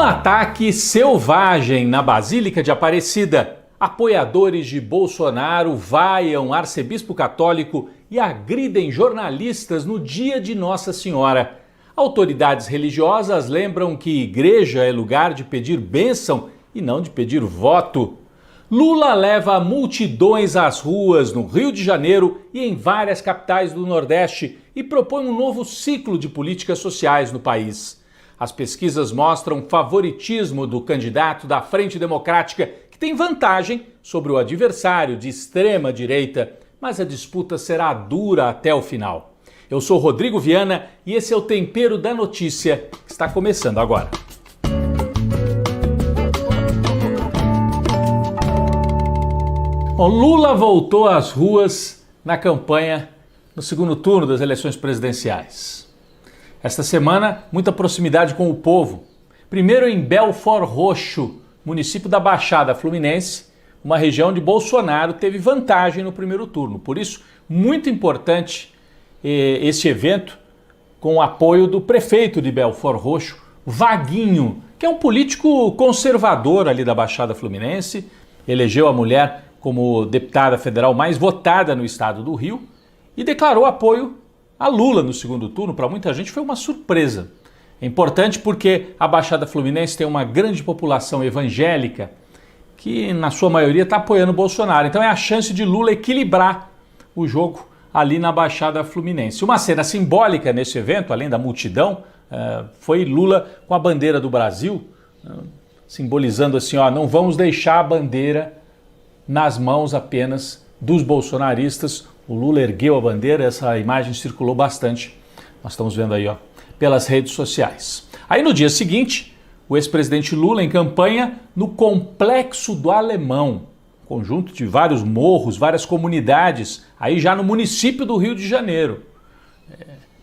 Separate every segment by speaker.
Speaker 1: ataque selvagem na Basílica de Aparecida, apoiadores de Bolsonaro vaiam arcebispo católico e agridem jornalistas no dia de Nossa Senhora. Autoridades religiosas lembram que igreja é lugar de pedir bênção e não de pedir voto. Lula leva multidões às ruas no Rio de Janeiro e em várias capitais do Nordeste e propõe um novo ciclo de políticas sociais no país. As pesquisas mostram favoritismo do candidato da Frente Democrática, que tem vantagem sobre o adversário de extrema direita, mas a disputa será dura até o final. Eu sou Rodrigo Viana e esse é o Tempero da Notícia, que está começando agora. Bom, Lula voltou às ruas na campanha no segundo turno das eleições presidenciais. Esta semana, muita proximidade com o povo. Primeiro em Belford Roxo, município da Baixada Fluminense, uma região onde Bolsonaro teve vantagem no primeiro turno. Por isso, muito importante este evento com o apoio do prefeito de Belford Roxo, Vaguinho, que é um político conservador ali da Baixada Fluminense, elegeu a mulher como deputada federal mais votada no estado do Rio e declarou apoio a Lula no segundo turno. Para muita gente foi uma surpresa. É importante porque a Baixada Fluminense tem uma grande população evangélica que, na sua maioria, está apoiando o Bolsonaro. Então é a chance de Lula equilibrar o jogo ali na Baixada Fluminense. Uma cena simbólica nesse evento, além da multidão, foi Lula com a bandeira do Brasil, simbolizando assim, não vamos deixar a bandeira nas mãos apenas dos bolsonaristas. O Lula ergueu a bandeira, essa imagem circulou bastante, nós estamos vendo aí pelas redes sociais. Aí no dia seguinte, o ex-presidente Lula em campanha no Complexo do Alemão, conjunto de vários morros, várias comunidades, aí já no município do Rio de Janeiro.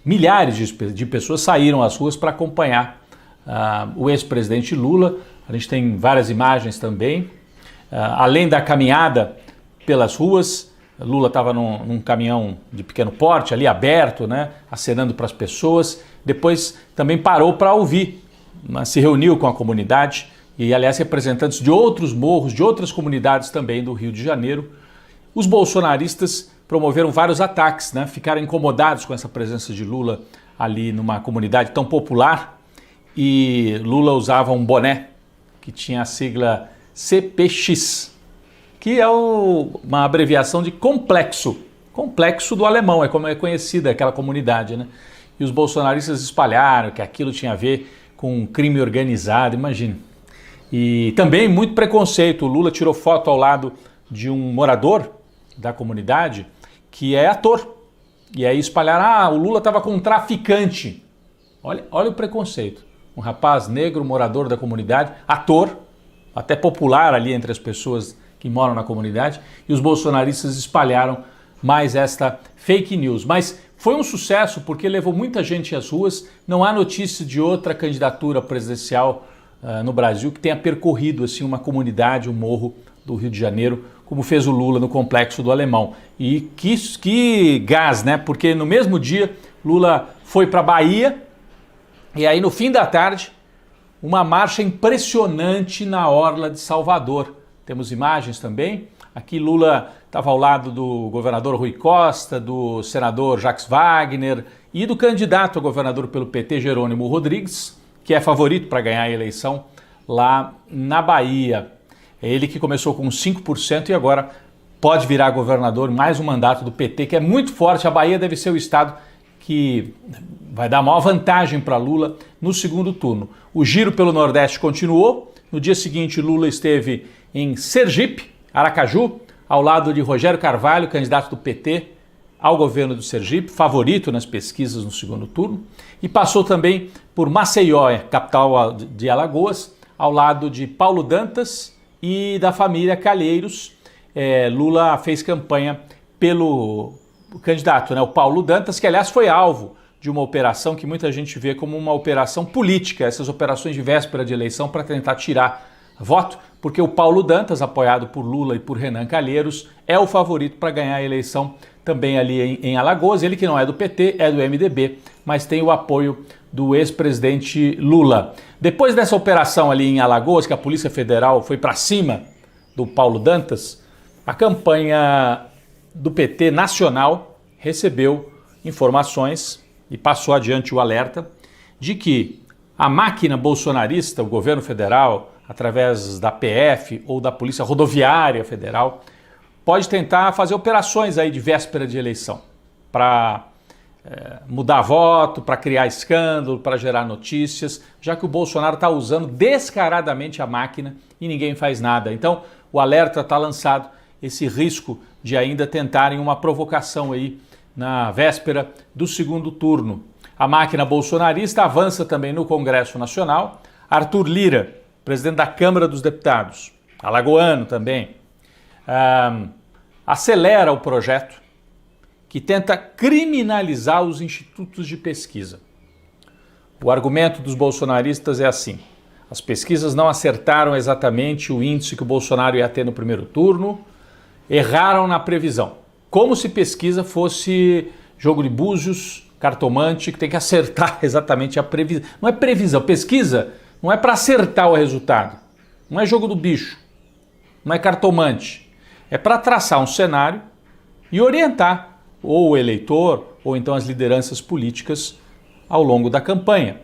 Speaker 1: Milhares de pessoas saíram às ruas para acompanhar o ex-presidente Lula. A gente tem várias imagens também. Além da caminhada pelas ruas, Lula estava num caminhão de pequeno porte, ali aberto, acenando para as pessoas. Depois também parou para ouvir, se reuniu com a comunidade e, aliás, representantes de outros morros, de outras comunidades também do Rio de Janeiro. Os bolsonaristas promoveram vários ataques, ficaram incomodados com essa presença de Lula ali numa comunidade tão popular. E Lula usava um boné que tinha a sigla CPX, que é uma abreviação de complexo do alemão, é como é conhecida aquela comunidade, E os bolsonaristas espalharam que aquilo tinha a ver com crime organizado, imagine. E também muito preconceito. O Lula tirou foto ao lado de um morador da comunidade que é ator. E aí espalharam, o Lula estava com um traficante. Olha o preconceito. Um rapaz negro, morador da comunidade, ator, até popular ali entre as pessoas que moram na comunidade, e os bolsonaristas espalharam mais esta fake news. Mas foi um sucesso porque levou muita gente às ruas. Não há notícia de outra candidatura presidencial no Brasil que tenha percorrido assim uma comunidade, um morro do Rio de Janeiro, como fez o Lula no Complexo do Alemão. E que gás, Porque no mesmo dia Lula foi para a Bahia e aí no fim da tarde uma marcha impressionante na orla de Salvador. Temos imagens também. Aqui Lula estava ao lado do governador Rui Costa, do senador Jacques Wagner e do candidato a governador pelo PT, Jerônimo Rodrigues, que é favorito para ganhar a eleição lá na Bahia. É ele que começou com 5% e agora pode virar governador, mais um mandato do PT, que é muito forte. A Bahia deve ser o estado que vai dar maior vantagem para Lula no segundo turno. O giro pelo Nordeste continuou. No dia seguinte, Lula esteve em Sergipe, Aracaju, ao lado de Rogério Carvalho, candidato do PT ao governo do Sergipe, favorito nas pesquisas no segundo turno, e passou também por Maceió, capital de Alagoas, ao lado de Paulo Dantas e da família Calheiros. Lula fez campanha pelo candidato, o Paulo Dantas, que aliás foi alvo de uma operação que muita gente vê como uma operação política, essas operações de véspera de eleição para tentar tirar voto, porque o Paulo Dantas, apoiado por Lula e por Renan Calheiros, é o favorito para ganhar a eleição também ali em Alagoas. Ele que não é do PT, é do MDB, mas tem o apoio do ex-presidente Lula. Depois dessa operação ali em Alagoas, que a Polícia Federal foi para cima do Paulo Dantas, a campanha do PT nacional recebeu informações e passou adiante o alerta de que a máquina bolsonarista, o governo federal, através da PF ou da Polícia Rodoviária Federal, pode tentar fazer operações aí de véspera de eleição para mudar voto, para criar escândalo, para gerar notícias, já que o Bolsonaro está usando descaradamente a máquina e ninguém faz nada. Então, o alerta está lançado, esse risco de ainda tentarem uma provocação aí na véspera do segundo turno. A máquina bolsonarista avança também no Congresso Nacional. Arthur Lira, presidente da Câmara dos Deputados, alagoano também, acelera o projeto que tenta criminalizar os institutos de pesquisa. O argumento dos bolsonaristas é assim: as pesquisas não acertaram exatamente o índice que o Bolsonaro ia ter no primeiro turno, erraram na previsão. Como se pesquisa fosse jogo de búzios, cartomante, que tem que acertar exatamente a previsão. Não é previsão, pesquisa não é para acertar o resultado, não é jogo do bicho, não é cartomante. É para traçar um cenário e orientar ou o eleitor, ou então as lideranças políticas ao longo da campanha.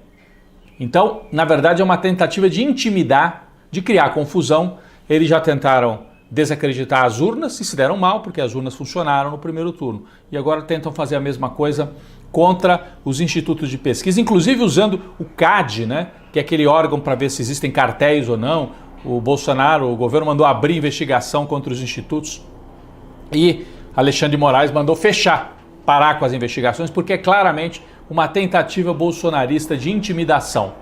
Speaker 1: Então, na verdade, é uma tentativa de intimidar, de criar confusão. Eles já tentaram desacreditar as urnas e se deram mal, porque as urnas funcionaram no primeiro turno. E agora tentam fazer a mesma coisa contra os institutos de pesquisa, inclusive usando o CAD, né, que é aquele órgão para ver se existem cartéis ou não. O Bolsonaro, o governo mandou abrir investigação contra os institutos e Alexandre de Moraes mandou fechar, parar com as investigações, porque é claramente uma tentativa bolsonarista de intimidação.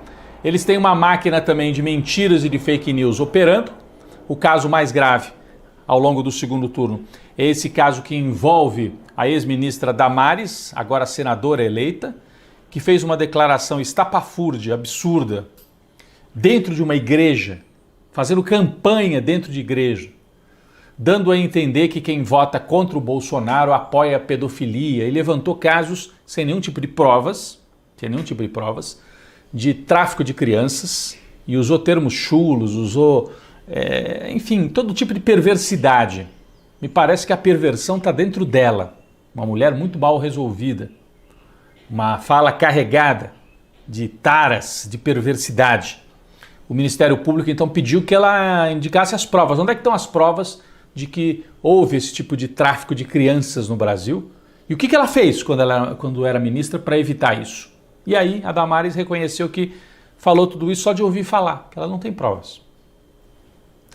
Speaker 1: Eles têm uma máquina também de mentiras e de fake news operando. O caso mais grave ao longo do segundo turno é esse caso que envolve a ex-ministra Damares, agora senadora eleita, que fez uma declaração estapafúrdia, absurda, dentro de uma igreja, fazendo campanha dentro de igreja, dando a entender que quem vota contra o Bolsonaro apoia a pedofilia, e levantou casos sem nenhum tipo de provas, de tráfico de crianças, e usou termos chulos, usou, enfim, todo tipo de perversidade. Me parece que a perversão está dentro dela, uma mulher muito mal resolvida, uma fala carregada de taras, de perversidade. O Ministério Público então pediu que ela indicasse as provas. Onde é que estão as provas de que houve esse tipo de tráfico de crianças no Brasil? E o que ela fez quando era ministra para evitar isso? E aí a Damares reconheceu que falou tudo isso só de ouvir falar, que ela não tem provas.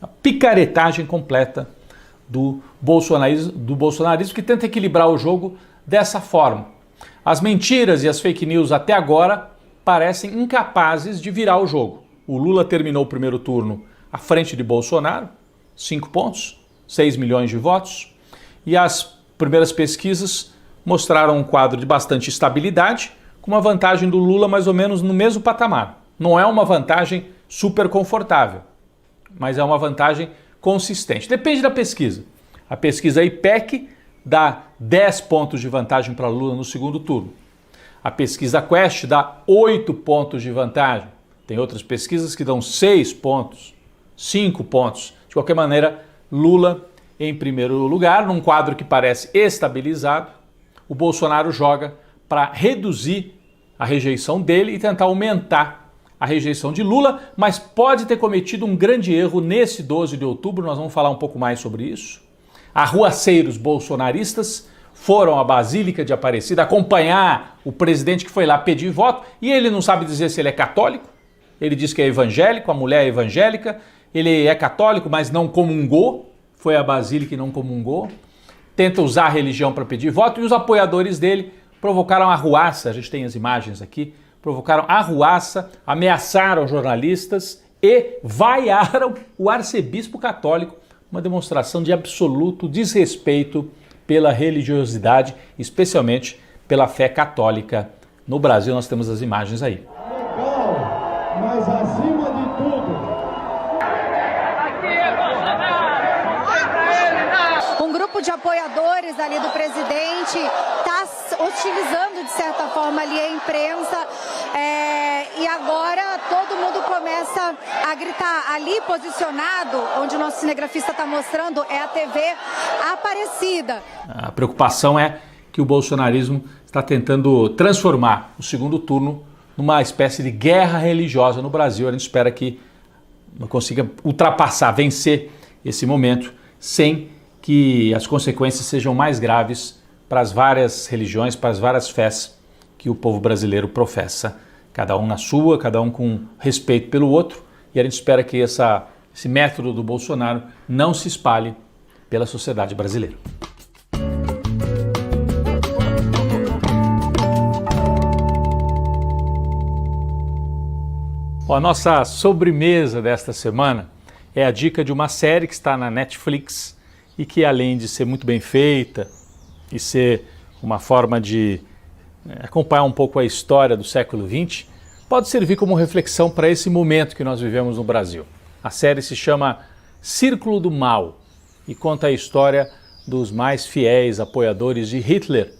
Speaker 1: A picaretagem completa do bolsonarismo que tenta equilibrar o jogo dessa forma. As mentiras e as fake news até agora parecem incapazes de virar o jogo. O Lula terminou o primeiro turno à frente de Bolsonaro, 5 pontos, 6 milhões de votos, e as primeiras pesquisas mostraram um quadro de bastante estabilidade, com uma vantagem do Lula mais ou menos no mesmo patamar. Não é uma vantagem super confortável, mas é uma vantagem consistente. Depende da pesquisa. A pesquisa IPEC dá 10 pontos de vantagem para Lula no segundo turno. A pesquisa Quest dá 8 pontos de vantagem. Tem outras pesquisas que dão 6 pontos, 5 pontos. De qualquer maneira, Lula em primeiro lugar, num quadro que parece estabilizado. O Bolsonaro joga para reduzir a rejeição dele e tentar aumentar a rejeição de Lula, mas pode ter cometido um grande erro nesse 12 de outubro, nós vamos falar um pouco mais sobre isso. Arruaceiros bolsonaristas foram à Basílica de Aparecida acompanhar o presidente que foi lá pedir voto, e ele não sabe dizer se ele é católico, ele diz que é evangélico, a mulher é evangélica, ele é católico, mas não comungou, foi à Basílica e não comungou, tenta usar a religião para pedir voto, e os apoiadores dele provocaram arruaça, a gente tem as imagens aqui, provocaram arruaça, ameaçaram jornalistas e vaiaram o arcebispo católico, uma demonstração de absoluto desrespeito pela religiosidade, especialmente pela fé católica. No Brasil nós temos as imagens aí.
Speaker 2: Legal, mas acima de tudo...
Speaker 3: Um grupo de apoiadores ali do presidente está hostilizando, de certa forma, ali a imprensa, E agora todo mundo começa a gritar. Ali posicionado, onde o nosso cinegrafista está mostrando, é a TV Aparecida.
Speaker 1: A preocupação é que o bolsonarismo está tentando transformar o segundo turno numa espécie de guerra religiosa no Brasil. A gente espera que consiga ultrapassar, vencer esse momento sem que as consequências sejam mais graves para as várias religiões, para as várias fés que o povo brasileiro professa, cada um na sua, cada um com respeito pelo outro, e a gente espera que esse método do Bolsonaro não se espalhe pela sociedade brasileira. A nossa sobremesa desta semana é a dica de uma série que está na Netflix e que, além de ser muito bem feita e ser uma forma de acompanhar um pouco a história do século XX, pode servir como reflexão para esse momento que nós vivemos no Brasil. A série se chama Círculo do Mal e conta a história dos mais fiéis apoiadores de Hitler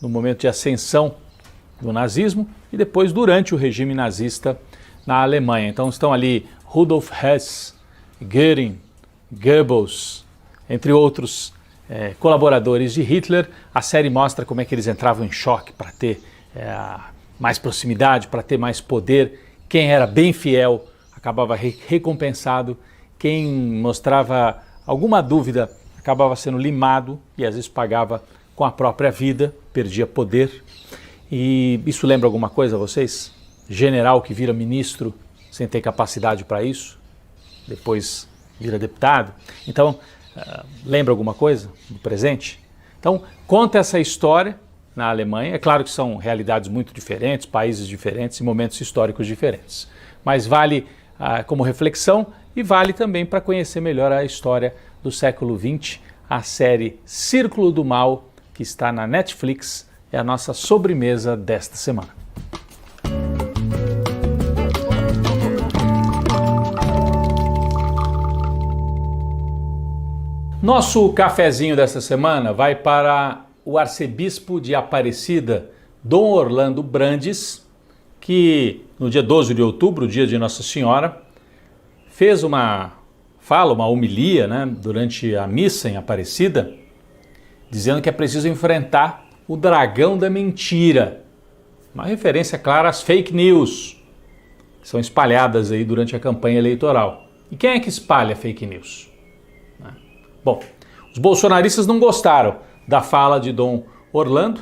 Speaker 1: no momento de ascensão do nazismo e depois durante o regime nazista na Alemanha. Então estão ali Rudolf Hess, Göring, Goebbels, entre outros colaboradores de Hitler. A série mostra como é que eles entravam em choque para ter mais proximidade, para ter mais poder. Quem era bem fiel acabava recompensado, quem mostrava alguma dúvida acabava sendo limado e às vezes pagava com a própria vida, perdia poder. E isso lembra alguma coisa a vocês? General que vira ministro sem ter capacidade para isso, depois vira deputado. Então, lembra alguma coisa do presente? Então, conta essa história na Alemanha. É claro que são realidades muito diferentes, países diferentes e momentos históricos diferentes. Mas vale como reflexão e vale também para conhecer melhor a história do século XX. A série Círculo do Mal, que está na Netflix, é a nossa sobremesa desta semana. Nosso cafezinho desta semana vai para o arcebispo de Aparecida, Dom Orlando Brandes, que no dia 12 de outubro, dia de Nossa Senhora, fez uma homilia, durante a missa em Aparecida, dizendo que é preciso enfrentar o dragão da mentira. Uma referência clara às fake news, que são espalhadas aí durante a campanha eleitoral. E quem é que espalha fake news? Bom, os bolsonaristas não gostaram da fala de Dom Orlando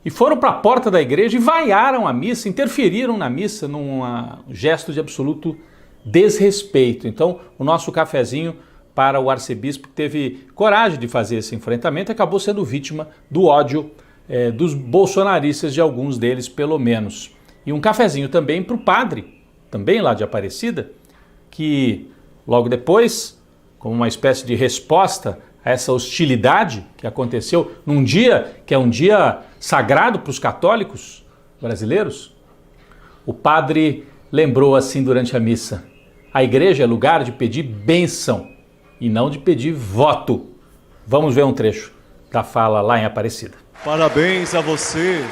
Speaker 1: e foram para a porta da igreja e vaiaram a missa, interferiram na missa num gesto de absoluto desrespeito. Então, o nosso cafezinho para o arcebispo que teve coragem de fazer esse enfrentamento acabou sendo vítima do ódio dos bolsonaristas, de alguns deles pelo menos. E um cafezinho também para o padre, também lá de Aparecida, que logo depois, como uma espécie de resposta a essa hostilidade que aconteceu num dia que é um dia sagrado para os católicos brasileiros, o padre lembrou assim durante a missa: a igreja é lugar de pedir bênção e não de pedir voto. Vamos ver um trecho da fala lá em Aparecida.
Speaker 4: Parabéns a você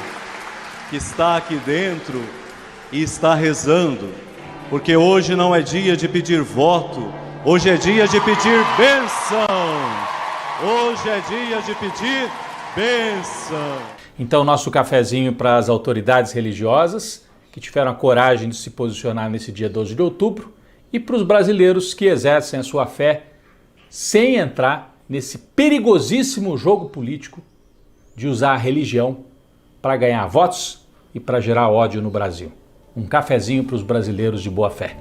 Speaker 4: que está aqui dentro e está rezando, porque hoje não é dia de pedir voto, hoje é dia de pedir bênção. Hoje é dia de pedir bênção.
Speaker 1: Então, nosso cafezinho para as autoridades religiosas que tiveram a coragem de se posicionar nesse dia 12 de outubro e para os brasileiros que exercem a sua fé sem entrar nesse perigosíssimo jogo político de usar a religião para ganhar votos e para gerar ódio no Brasil. Um cafezinho para os brasileiros de boa fé.